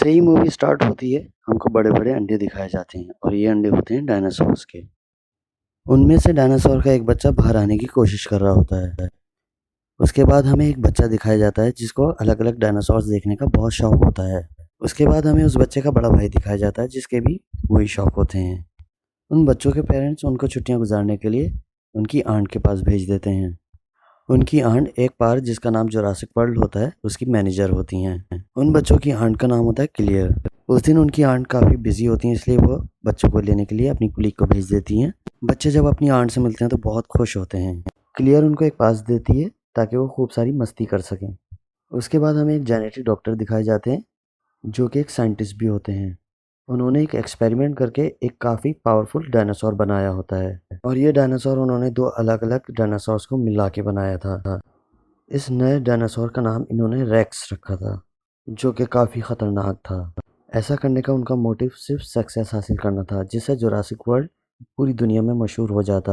जैसे ही movie start होती है, हमको बड़े-बड़े अंडे दिखाए जाते हैं और ये अंडे होते हैं डायनासोर्स के। उनमें से डायनासोर का एक बच्चा बाहर आने की कोशिश कर रहा होता है। उसके बाद हमें एक बच्चा दिखाया जाता है जिसको अलग-अलग डायनासोर्स देखने का बहुत शौक होता है। उसके बाद हमें उस बच्चे का बड़ा भाई दिखाया जाता है जिसके भी वही शौक होते हैं। उन बच्चों के पेरेंट्स उनको छुट्टियाँ गुज़ारने के लिए उनकी आंट के पास भेज देते हैं। उनकी आंट एक पार्क जिसका नाम जुरासिक वर्ल्ड होता है, उसकी मैनेजर होती हैं। उन बच्चों की आंट का नाम होता है क्लियर। उस दिन उनकी आंट काफ़ी बिजी होती हैं इसलिए वो बच्चों को लेने के लिए अपनी कुलीग को भेज देती हैं। बच्चे जब अपनी आंट से मिलते हैं तो बहुत खुश होते हैं। क्लियर उनको एक पास देती है ताकि वो खूब सारी मस्ती कर सकें। उसके बाद हमें एक जेनेटिक डॉक्टर दिखाए जाते हैं जो कि एक साइंटिस्ट भी होते हैं। उन्होंने एक एक्सपेरिमेंट करके एक काफ़ी पावरफुल डायनासोर बनाया होता है और ये डायनासोर उन्होंने दो अलग-अलग डायनासोर्स को मिला के बनाया था। इस नए डायनासोर का नाम इन्होंने रेक्स रखा था, जो कि काफ़ी ख़तरनाक था। ऐसा करने का उनका मोटिव सिर्फ सक्सेस हासिल करना था, जिससे जुरासिक वर्ल्ड पूरी दुनिया में मशहूर हो जाता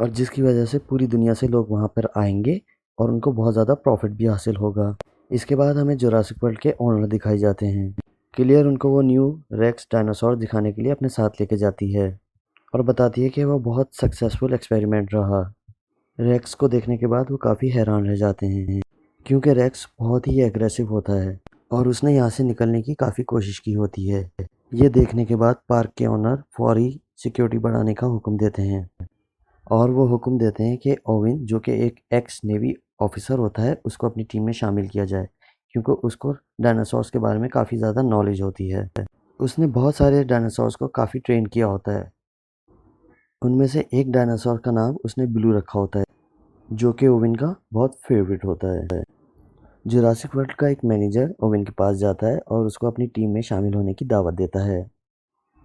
और जिसकी वजह से पूरी दुनिया से लोग वहाँ पर आएंगे और उनको बहुत ज़्यादा प्रॉफिट भी हासिल होगा। इसके बाद हमें जुरासिक वर्ल्ड के ओनर दिखाई जाते हैं। क्लियर उनको वो न्यू रेक्स डायनासोर दिखाने के लिए अपने साथ लेके जाती है और बताती है कि वो बहुत सक्सेसफुल एक्सपेरिमेंट रहा। रेक्स को देखने के बाद वो काफ़ी हैरान रह जाते हैं क्योंकि रेक्स बहुत ही एग्रेसिव होता है और उसने यहाँ से निकलने की काफ़ी कोशिश की होती है। ये देखने के बाद पार्क के ओनर फौरी सिक्योरिटी बढ़ाने का हुक्म देते हैं और वो हुक्म देते हैं कि ओविन जो कि एक एक्स नेवी ऑफिसर होता है उसको अपनी टीम में शामिल किया जाए क्योंकि उसको डायनासोर्स के बारे में काफ़ी ज़्यादा नॉलेज होती है। उसने बहुत सारे डायनासोर्स को काफ़ी ट्रेन किया होता है। उनमें से एक डायनासोर का नाम उसने ब्लू रखा होता है जो कि ओविन का बहुत फेवरेट होता है। जुरासिक वर्ल्ड का एक मैनेजर ओविन के पास जाता है और उसको अपनी टीम में शामिल होने की दावत देता है।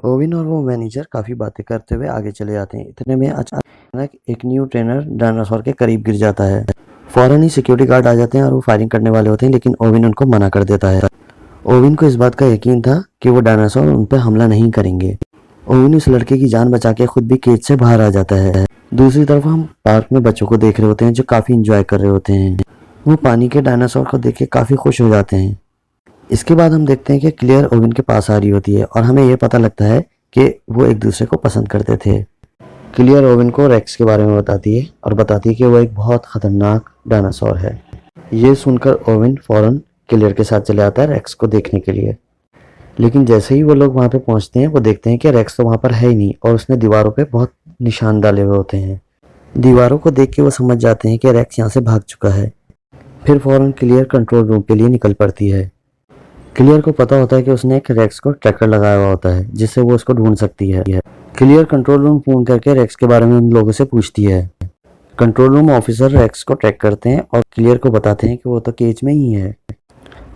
ओविन और वो मैनेजर काफ़ी बातें करते हुए आगे चले जाते हैं। इतने में अचानक एक न्यू ट्रेनर डायनासोर के करीब गिर जाता है। फौरन ही सिक्योरिटी गार्ड आ जाते हैं और वो फायरिंग करने वाले होते हैं, लेकिन ओविन उनको मना कर देता है। ओविन को इस बात का यकीन था कि वो डायनासोर उन पर हमला नहीं करेंगे। ओविन उस लड़के की जान बचा के खुद भी केज से बाहर आ जाता है। दूसरी तरफ हम पार्क में बच्चों को देख रहे होते हैं जो काफ़ी इंजॉय कर रहे होते हैं। वो पानी के डायनासोर को देख के काफ़ी खुश हो जाते हैं। इसके बाद हम देखते हैं कि क्लियर ओविन के पास आ रही होती है और हमें ये पता लगता है कि वो एक दूसरे को पसंद करते थे। क्लियर ओविन को रेक्स के बारे में बताती है और बताती है कि वो एक बहुत ख़तरनाक डायनासोर है। ये सुनकर ओविन फ़ौरन क्लियर के साथ चले आता है रेक्स को देखने के लिए। लेकिन जैसे ही वो लोग वहाँ पे पहुँचते हैं वो देखते हैं कि रेक्स तो वहाँ पर है ही नहीं और उसने दीवारों पे बहुत निशान डाले हुए होते हैं। दीवारों को देख के वो समझ जाते हैं कि रेक्स यहाँ से भाग चुका है। फिर फ़ौरन क्लियर कंट्रोल रूम के लिए निकल पड़ती है। क्लियर को पता होता है कि उसने एक रेक्स को ट्रैकर लगाया हुआ होता है जिससे वो उसको ढूंढ सकती है। क्लियर कंट्रोल रूम फोन करके रेक्स के बारे में उन लोगों से पूछती है। कंट्रोल रूम ऑफिसर रेक्स को ट्रैक करते हैं और क्लियर को बताते हैं कि वो तो केज में ही है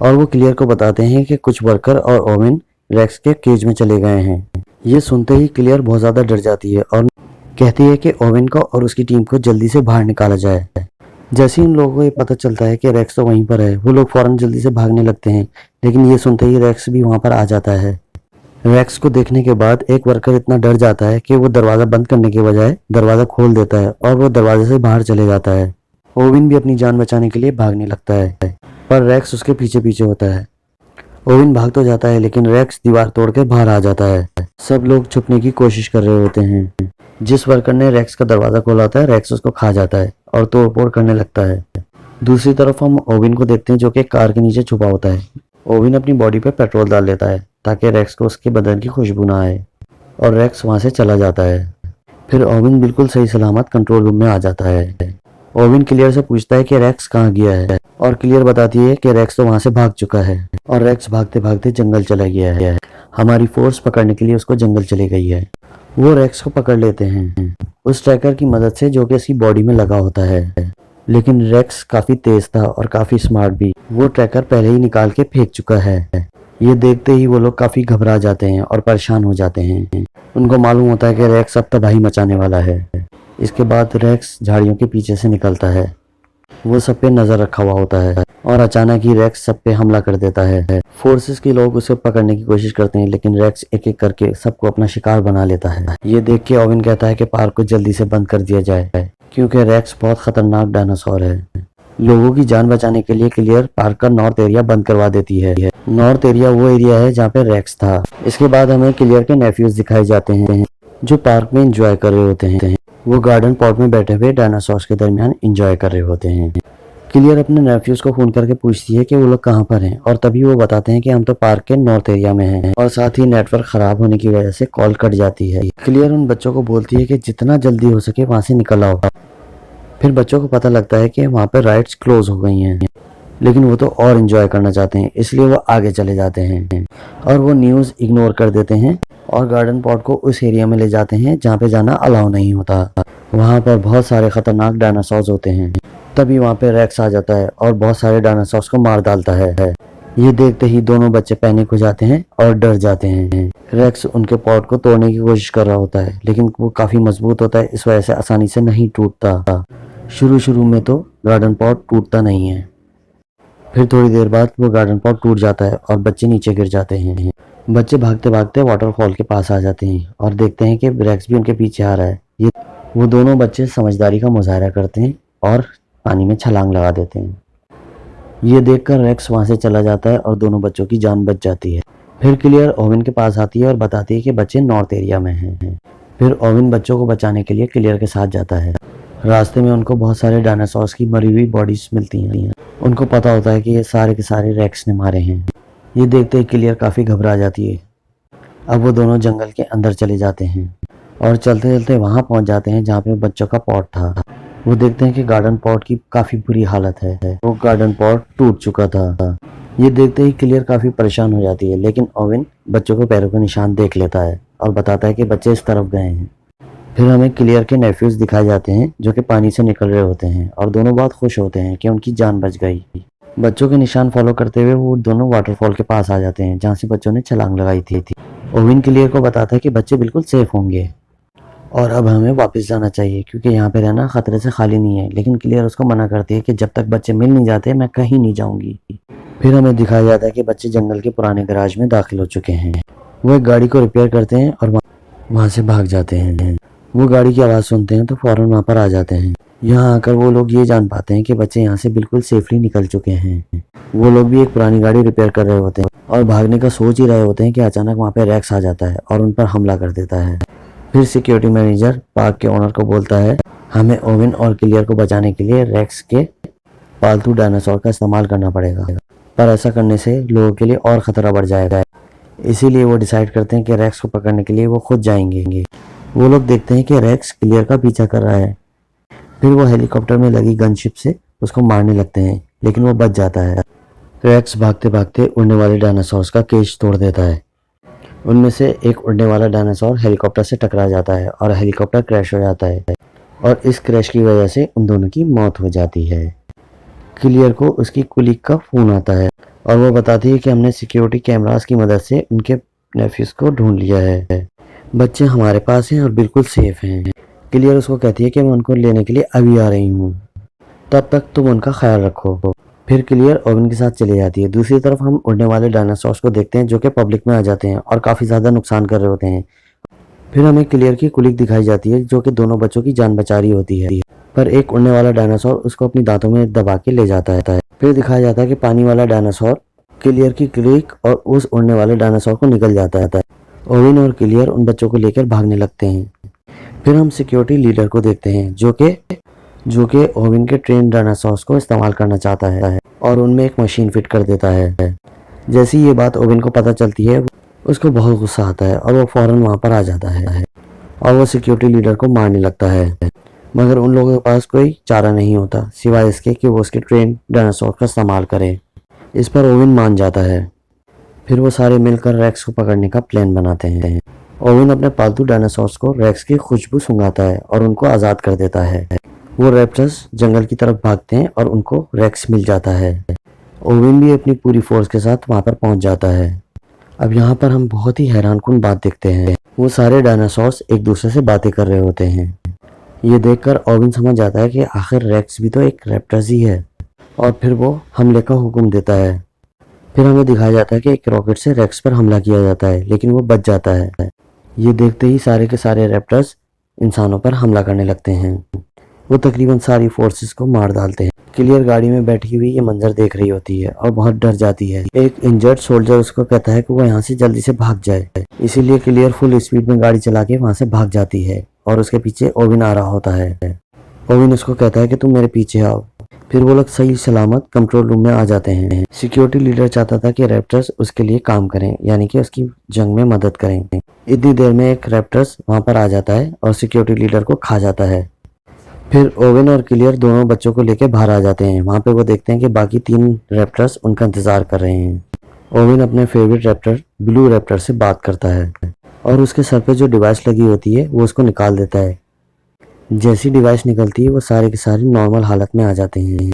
और वो क्लियर को बताते हैं कि कुछ वर्कर और ओविन रेक्स के केज में चले गए हैं। ये सुनते ही क्लियर बहुत ज़्यादा डर जाती है और कहती है कि ओविन को और उसकी टीम को जल्दी से बाहर निकाला जाए। जैसे ही उन लोगों को ये पता चलता है कि रेक्स तो वहीं पर है, वो लोग फ़ौरन जल्दी से भागने लगते हैं, लेकिन ये सुनते ही रेक्स भी वहाँ पर आ जाता है। रेक्स को देखने के बाद एक वर्कर इतना डर जाता है कि वो दरवाज़ा बंद करने के बजाय दरवाज़ा खोल देता है और वो दरवाजे से बाहर चले जाता है। ओविन भी अपनी जान बचाने के लिए भागने लगता है, पर रेक्स उसके पीछे पीछे होता है। ओविन भाग तो जाता है लेकिन रेक्स दीवार तोड़ के बाहर आ जाता है। सब लोग छुपने की कोशिश कर रहे होते हैं। जिस वर्कर ने रेक्स का दरवाज़ा खोला होता है रेक्स उसको खा जाता है और तोड़फोड़ करने लगता है। दूसरी तरफ हम ओविन को देखते हैं जो कि कार के नीचे छुपा होता है। ओविन अपनी बॉडी पे पेट्रोल डाल लेता है ताकि रेक्स को उसके बदन की खुशबू ना आए और रेक्स वहाँ से चला जाता है। फिर ओविन बिल्कुल सही सलामत कंट्रोल रूम में आ जाता है। ओविन क्लियर से पूछता है कि रेक्स कहाँ गया है और क्लियर बताती है कि रेक्स तो वहाँ से भाग चुका है और रेक्स भागते भागते जंगल चला गया है। हमारी फोर्स पकड़ने के लिए उसको जंगल चली गई है। वो रेक्स को पकड़ लेते हैं उस ट्रैकर की मदद से जो कि उसकी बॉडी में लगा होता है। लेकिन रेक्स काफ़ी तेज था और काफ़ी स्मार्ट भी। वो ट्रैकर पहले ही निकाल के फेंक चुका है। ये देखते ही वो लोग काफ़ी घबरा जाते हैं और परेशान हो जाते हैं। उनको मालूम होता है कि रेक्स अब तबाही मचाने वाला है। इसके बाद रेक्स झाड़ियों के पीछे से निकलता है। वो सब पे नज़र रखा हुआ होता है और अचानक ही रेक्स सब पे हमला कर देता है। फोर्सेस के लोग उसे पकड़ने की कोशिश करते हैं लेकिन रेक्स एक एक करके सबको अपना शिकार बना लेता है। ये देख के ओविन कहता है कि पार्क को जल्दी से बंद कर दिया जाए क्योंकि रेक्स बहुत खतरनाक डायनासोर है। लोगों की जान बचाने के लिए क्लियर पार्क का नॉर्थ एरिया बंद करवा देती है। नॉर्थ एरिया वो एरिया है जहाँ पे रेक्स था। इसके बाद हमें क्लियर के नेफ्यूज दिखाए जाते हैं जो पार्क में एंजॉय कर रहे होते हैं। वो गार्डन पॉट में बैठे हुए डायनासोर्स के दरमियान एंजॉय कर रहे होते हैं। क्लियर अपने नेफ्यूज को फोन करके पूछती है कि वो लोग कहाँ पर हैं, और तभी वो बताते हैं कि हम तो पार्क के नॉर्थ एरिया में हैं, और साथ ही नेटवर्क खराब होने की वजह से कॉल कट जाती है। क्लियर उन बच्चों को बोलती है कि जितना जल्दी हो सके वहां से निकल आओ। फिर बच्चों को पता लगता है कि वहां पर राइड्स क्लोज हो गई हैं, लेकिन वो तो और एंजॉय करना चाहते हैं, इसलिए वो आगे चले जाते हैं और वो न्यूज़ इग्नोर कर देते हैं और गार्डन पॉट को उस एरिया में ले जाते हैं जहाँ पे जाना अलाउ नहीं होता। वहाँ पर बहुत सारे खतरनाक डायनासोर्स होते हैं। तभी वहाँ पे रेक्स आ जाता है और बहुत सारे डायनासोर्स को मार डालता है। ये देखते ही दोनों बच्चे पैनिक हो जाते हैं और डर जाते हैं। रेक्स उनके पॉट को तोड़ने की कोशिश कर रहा होता है, लेकिन वो काफी मजबूत होता है, इस वजह से आसानी से नहीं टूटता। शुरू में तो गार्डन पॉट टूटता नहीं है, फिर थोड़ी देर बाद वो गार्डन पॉट टूट जाता है और बच्चे नीचे गिर जाते हैं। बच्चे भागते भागते वाटरफॉल के पास आ जाते हैं और देखते हैं कि रेक्स भी उनके पीछे आ रहा है। ये वो दोनों बच्चे समझदारी का मुजाहरा करते हैं और पानी में छलांग लगा देते हैं। ये देखकर रेक्स वहां से चला जाता है और दोनों बच्चों की जान बच जाती है। फिर क्लियर ओविन के पास आती है और बताती है कि बच्चे नॉर्थ एरिया में हैं। फिर ओविन बच्चों को बचाने के लिए क्लियर के साथ जाता है। रास्ते में उनको बहुत सारे डायनासोर्स की मरी हुई बॉडीज मिलती हैं। उनको पता होता है कि ये सारे के सारे रेक्स ने मारे हैं। ये देखते ही क्लियर काफी घबरा जाती है। अब वो दोनों जंगल के अंदर चले जाते हैं और चलते चलते वहां पहुंच जाते हैं जहाँ पे बच्चों का पॉट था। वो देखते हैं कि गार्डन पॉट की काफी बुरी हालत है, वो गार्डन पॉट टूट चुका था। ये देखते ही क्लियर काफी परेशान हो जाती है, लेकिन ओविन बच्चों के पैरों के निशान देख लेता है और बताता है कि बच्चे इस तरफ गए हैं। फिर हमें क्लियर के नेफ्यूज दिखाए जाते हैं जो कि पानी से निकल रहे होते हैं और दोनों बहुत खुश होते हैं कि उनकी जान बच गई। बच्चों के निशान फॉलो करते हुए वो दोनों वाटरफॉल के पास आ जाते हैं जहाँ से बच्चों ने छलांग लगाई थी। ओविन क्लियर को बताता है कि बच्चे बिल्कुल सेफ होंगे और अब हमें वापस जाना चाहिए क्योंकि यहाँ पे रहना खतरे से खाली नहीं है, लेकिन क्लियर उसको मना करती है कि जब तक बच्चे मिल नहीं जाते मैं कहीं नहीं जाऊंगी। फिर हमें दिखाया जाता है कि बच्चे जंगल के पुराने गैराज में दाखिल हो चुके हैं। वो एक गाड़ी को रिपेयर करते हैं और वहां से भाग जाते हैं। वो गाड़ी की आवाज़ सुनते हैं तो फौरन वहां पर आ जाते हैं। यहाँ आकर वो लोग ये जान पाते हैं कि बच्चे यहाँ से बिल्कुल सेफली निकल चुके हैं। वो लोग भी एक पुरानी गाड़ी रिपेयर कर रहे होते हैं और भागने का सोच ही रहे होते हैं कि अचानक वहाँ पे रेक्स आ जाता है और उन पर हमला कर देता है। फिर सिक्योरिटी मैनेजर पार्क के ओनर को बोलता है हमें ओविन और क्लियर को बचाने के लिए रेक्स के पालतू डायनासोर का इस्तेमाल करना पड़ेगा, पर ऐसा करने से लोगों के लिए और खतरा बढ़ जाएगा। इसीलिए वो डिसाइड करते हैं कि रेक्स को पकड़ने के लिए वो खुद जाएंगे। वो लोग देखते हैं कि रेक्स क्लियर का पीछा कर रहा है। फिर वो हेलीकॉप्टर में लगी गनशिप से उसको मारने लगते हैं, लेकिन वो बच जाता है। रेक्स भागते भागते उड़ने वाले डायनासोर्स का केज तोड़ देता है। उनमें से एक उड़ने वाला डायनासोर हेलीकॉप्टर से टकरा जाता है और हेलीकॉप्टर क्रैश हो जाता है और इस क्रैश की वजह से उन दोनों की मौत हो जाती है। क्लियर को उसकी कुलीग का फोन आता है और वो बताती है कि हमने सिक्योरिटी कैमरास की मदद से उनके नेफ्यूज को ढूंढ लिया है। बच्चे हमारे पास हैं और बिल्कुल सेफ हैं। क्लियर उसको कहती है कि मैं उनको लेने के लिए अभी आ रही हूँ, तब तक तुम उनका ख्याल रखो। फिर क्लियर ओविन के साथ चली जाती है। दूसरी तरफ हम उड़ने वाले डायनासोर्स को देखते हैं जो कि पब्लिक में आ जाते हैं और काफी ज्यादा नुकसान कर रहे होते हैं। फिर हमें क्लियर की कुलीग दिखाई जाती है जो कि दोनों बच्चों की जान बचा रही होती है, पर एक उड़ने वाला डायनासोर उसको अपनी दांतों में दबा के ले जाता है। फिर दिखाया जाता है कि पानी वाला डायनासोर क्लियर की कुलीग और उस उड़ने वाले डायनासोर को निकल जाता है। ओविन और क्लियर उन बच्चों को लेकर भागने लगते हैं। फिर हम सिक्योरिटी लीडर को देखते हैं जो कि ओविन के ट्रेन डायनासोर्स को इस्तेमाल करना चाहता है और उनमें एक मशीन फिट कर देता है। जैसी ये बात ओविन को पता चलती है उसको बहुत गुस्सा आता है और वो फौरन वहां पर आ जाता है और वो सिक्योरिटी लीडर को मारने लगता है, मगर उन लोगों के पास कोई चारा नहीं होता सिवाय इसके कि वो उसके ट्रेन डायनासोर का इस्तेमाल करें। इस पर ओविन मान जाता है। फिर वो सारे मिलकर रेक्स को पकड़ने का प्लान बनाते हैं। ओविन अपने पालतू डायनासोर्स को रेक्स की खुशबू सूंघाता है और उनको आज़ाद कर देता है। वो रैप्टर्स जंगल की तरफ भागते हैं और उनको रेक्स मिल जाता है। ओविन भी अपनी पूरी फोर्स के साथ वहां पर पहुंच जाता है। अब यहाँ पर हम बहुत ही हैरानकुन बात देखते हैं। वो सारे डायनासोर्स एक दूसरे से बातें कर रहे होते हैं। ये देखकर ओविन समझ जाता है कि आखिर रेक्स भी तो एक रैप्टर्स ही है और फिर वो हमले का हुक्म देता है। फिर हमें दिखाया जाता है कि एक रॉकेट से रेक्स पर हमला किया जाता है, लेकिन वो बच जाता है। ये देखते ही सारे के सारे रैप्टर्स इंसानों पर हमला करने लगते हैं। वो तकरीबन सारी फोर्सेस को मार डालते हैं। क्लियर गाड़ी में बैठी हुई ये मंजर देख रही होती है और बहुत डर जाती है। एक इंजर्ड सोल्जर उसको कहता है कि वो यहाँ से जल्दी से भाग जाए, इसीलिए क्लियर फुल स्पीड में गाड़ी चला के वहाँ से भाग जाती है और उसके पीछे ओविन आ रहा होता है। ओविन उसको कहता है कि तुम मेरे पीछे आओ। फिर वो लोग सही सलामत कंट्रोल रूम में आ जाते हैं। सिक्योरिटी लीडर चाहता था कि रैप्टर्स उसके लिए काम करें, यानी कि उसकी जंग में मदद करें। इतनी देर में एक रैप्टर्स वहां पर आ जाता है और सिक्योरिटी लीडर को खा जाता है। फिर ओवेन और क्लियर दोनों बच्चों को लेकर बाहर आ जाते हैं। वहां पे वो देखते हैं कि बाकी 3 रैप्टर्स उनका इंतजार कर रहे हैं। ओवेन अपने फेवरेट रैप्टर ब्लू रैप्टर से बात करता है और उसके सर पे जो डिवाइस लगी होती है वो उसको निकाल देता है। जैसी डिवाइस निकलती है वो सारे के सारे नॉर्मल हालत में आ जाते हैं,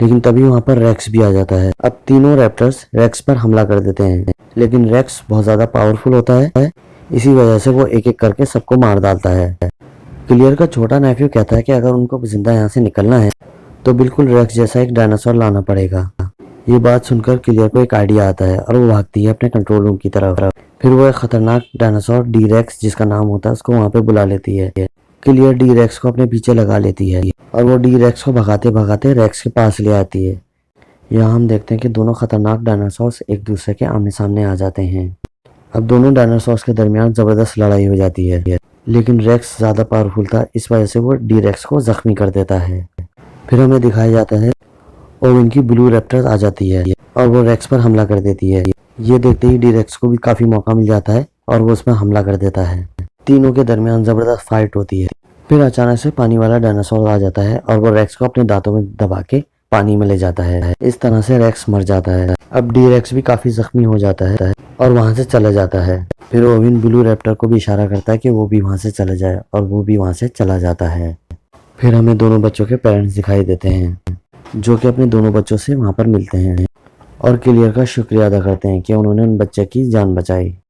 लेकिन तभी वहां पर रेक्स भी आ जाता है। अब तीनों रैप्टर्स रेक्स पर हमला कर देते हैं, लेकिन रेक्स बहुत ज्यादा पावरफुल होता है, इसी वजह से वो एक एक करके सबको मार डालता है। क्लियर का छोटा नेफ्यू कहता है कि अगर उनको जिंदा यहाँ से निकलना है तो बिल्कुल रेक्स जैसा एक डायनासोर लाना पड़ेगा। ये बात सुनकर क्लियर को एक आइडिया आता है और वो भागती है अपने कंट्रोल रूम की तरफ। फिर वो एक खतरनाक डायनासोर डी रेक्स जिसका नाम होता है उसको वहां पे बुला लेती है। क्लियर डी रेक्स को अपने पीछे लगा लेती है और वो डी रेक्स को भगाते भगाते रेक्स के पास ले आती है। यहाँ हम देखते हैं कि दोनों खतरनाक डायनासोर्स एक दूसरे के आमने सामने आ जाते हैं। अब दोनों डायनासोर्स के दरमियान जबरदस्त लड़ाई हो जाती है, लेकिन रेक्स ज्यादा पावरफुल था, इस वजह से वो डी रेक्स को जख्मी कर देता है। फिर हमें दिखाया जाता है ओवेन की ब्लू रैप्टर आ जाती है और वो रेक्स पर हमला कर देती है। ये देखते ही डी रेक्स को भी काफी मौका मिल जाता है और वो उसमें हमला कर देता है। तीनों के दरमियान जबरदस्त फाइट होती है। फिर अचानक से पानी वाला डायनासोर आ जाता है और वो रेक्स को अपने दांतों में दबा के पानी में ले जाता है। इस तरह से रेक्स मर जाता है। अब डी रेक्स भी काफी जख्मी हो जाता है और वहां से चला जाता है। फिर ओविन ब्लू रैप्टर को भी इशारा करता है कि वो भी वहां से चला जाए और वो भी वहां से चला जाता है। फिर हमें दोनों बच्चों के पेरेंट्स दिखाई देते हैं जो कि अपने दोनों बच्चों से वहां पर मिलते हैं और क्लियर का शुक्रिया अदा करते हैं कि उन्होंने उन बच्चे की जान बचाई।